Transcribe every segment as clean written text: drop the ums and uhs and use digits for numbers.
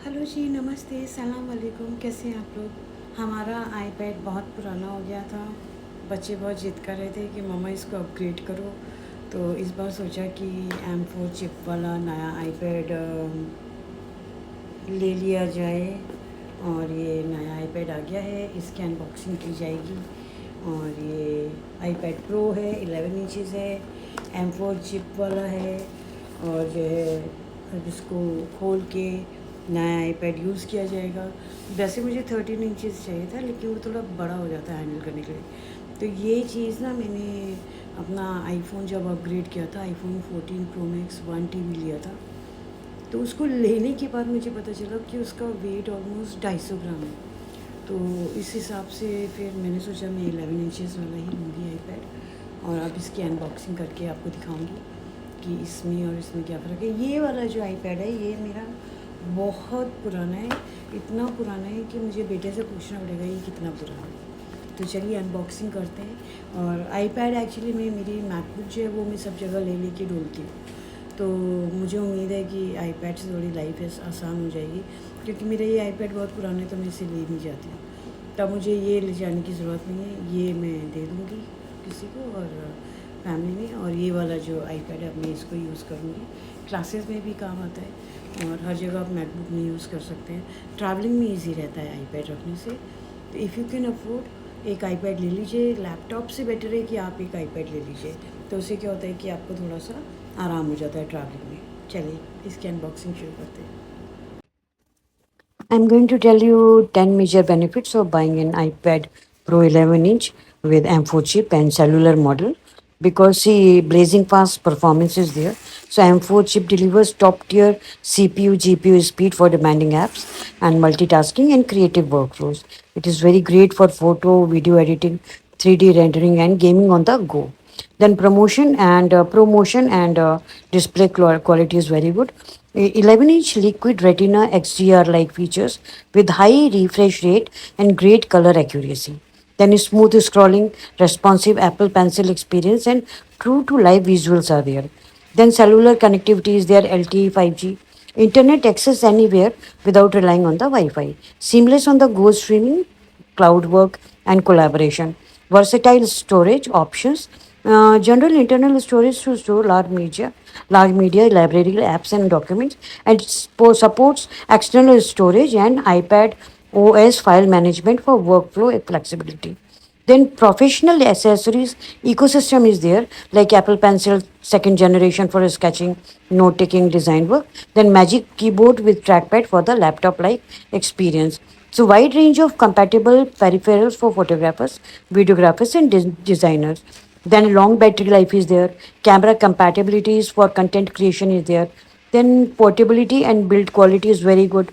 Hello जी, नमस्ते, सलाम वालेकुम। कैसे हैं आप लोग? हमारा आईपैड बहुत पुराना हो गया था। बच्चे बहुत ज़िद कर रहे थे कि मम्मा इसको अपग्रेड करो। तो इस बार सोचा कि M4 चिप वाला नया आईपैड ले लिया जाए। और ये नया आईपैड आ गया है, इसकी अनबॉक्सिंग की जाएगी। और ये आईपैड प्रो है, 11 इंचज़ है, M4 चिप वाला है। और जो है अब इसको खोल के नया आईपैड यूज़ किया जाएगा। वैसे मुझे 13 इंचज़ चाहिए था, लेकिन वो थोड़ा बड़ा हो जाता है हैंडल करने के लिए। तो ये चीज़ ना, मैंने अपना आईफोन जब अपग्रेड किया था, आईफोन 14 प्रो मैक्स 1 टीबी लिया था। तो उसको लेने के बाद मुझे पता चला कि उसका वेट ऑलमोस्ट 250 ग्राम है। तो इस हिसाब से फिर मैंने सोचा मैं 11 इंचज़ वाला ही लूँगी आईपैड। और अब इसकी अनबॉक्सिंग करके आपको दिखाऊंगी कि इसमें और इसमें क्या फ़र्क है। ये वाला जो आईपैड है, ये मेरा बहुत पुराना है। इतना पुराना है कि मुझे बेटे से पूछना पड़ेगा ये कितना पुराना है। तो चलिए अनबॉक्सिंग करते हैं। और आईपैड एक्चुअली में मेरी मैकबुक जो है वो मैं सब जगह ले लेके डोलती हूँ। तो मुझे उम्मीद है कि आईपैड से थोड़ी लाइफ आसान हो जाएगी, क्योंकि मेरा ये आईपैड बहुत पुराना है तो मैं इसे ले नहीं जाती हूँ। तब मुझे ये ले जाने की ज़रूरत नहीं है, ये मैं दे दूँगी किसी को और फैमिली में। और ये वाला जो आईपैड है, अब मैं इसको यूज़ करूँगी। क्लासेस में भी काम आता है और हर जगह आप मैकबुक में यूज़ कर सकते हैं। ट्रैवलिंग में ईजी रहता है आईपैड रखने से। तो इफ़ यू कैन अफोर्ड, एक आईपैड ले लीजिए। लैपटॉप से बेटर है कि आप एक आईपैड ले लीजिए। तो उससे क्या होता है कि आपको थोड़ा सा आराम हो जाता है ट्रैवलिंग में। चलिए इसकी अनबॉक्सिंग शुरू करते हैं। I'm going to tell you 10 major benefits of buying an iPad Pro 11 inch with M4 chip and cellular model, because see, blazing fast performance is there. So M4 chip delivers top tier CPU GPU speed for demanding apps and multitasking and creative workflows. It is very great for photo, video editing, 3D rendering and gaming on the go. Then promotion and display quality is very good. 11-inch liquid retina XDR like features with high refresh rate and great color accuracy. Then smooth scrolling, responsive Apple Pencil experience, and true to life visuals are there. Then cellular connectivity is there, LTE 5G. Internet access anywhere without relying on the Wi-Fi. Seamless on the go streaming, cloud work, and collaboration. Versatile storage options. General internal storage to store large media, library, apps, and documents, and supports external storage and iPad OS file management for workflow flexibility. Then professional accessories ecosystem is there, like Apple Pencil second generation for sketching, note taking, design work. Then Magic Keyboard with trackpad for the laptop like experience. So wide range of compatible peripherals for photographers, videographers, and designers. Then long battery life is there. Camera compatibilities for content creation is there. Then portability and build quality is very good,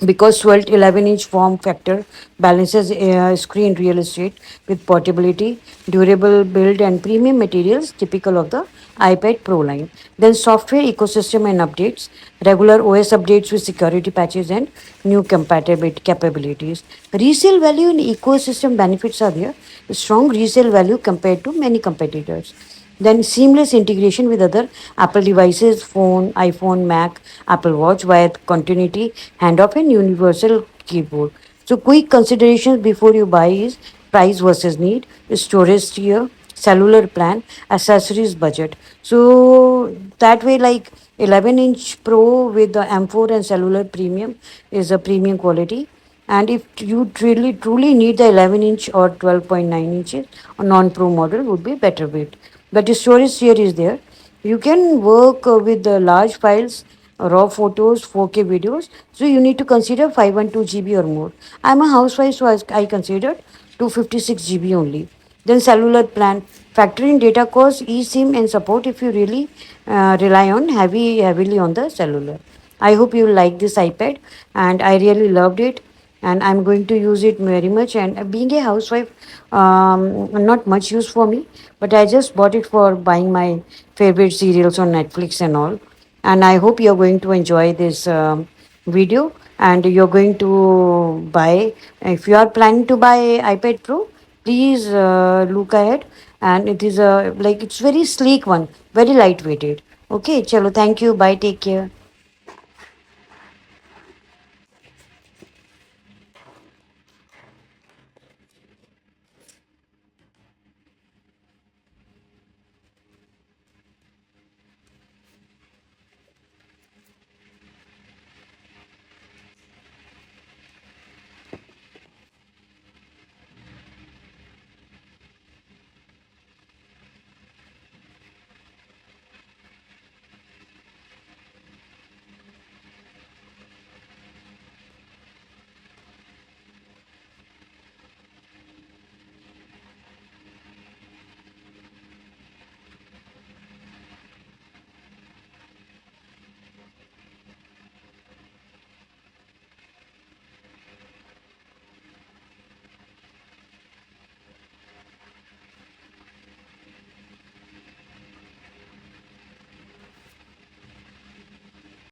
because 12 11-inch form factor balances screen real estate with portability, durable build, and premium materials typical of the iPad Pro line. Then software ecosystem and updates, regular OS updates with security patches and new compatibility capabilities. Resale value and ecosystem benefits are there. Strong resale value compared to many competitors. Then seamless integration with other Apple devices, phone, iPhone, Mac, Apple Watch via continuity, handoff, and universal keyboard. So quick considerations before you buy is price versus need, storage tier, cellular plan, accessories budget. So that way, like 11-inch Pro with the M4 and cellular premium is a premium quality. And if you truly need the 11-inch or 12.9 inches, a non-pro model would be better with. But the storage here is there. You can work with the large files, raw photos, 4K videos. So you need to consider 512 GB or more. I'm a housewife, so I considered 256 GB only. Then cellular plan, factoring data costs, eSIM, and support if you really rely on heavily on the cellular. I hope you like this iPad, and I really loved it, and I'm going to use it very much. And being a housewife, not much use for me, but I just bought it for buying my favorite serials on Netflix and all. And I hope you're going to enjoy this video, and you're going to buy. If you are planning to buy iPad Pro, please look ahead. And it is a, like, it's very sleek one, very lightweighted. Okay, chalo, thank you. Bye, take care.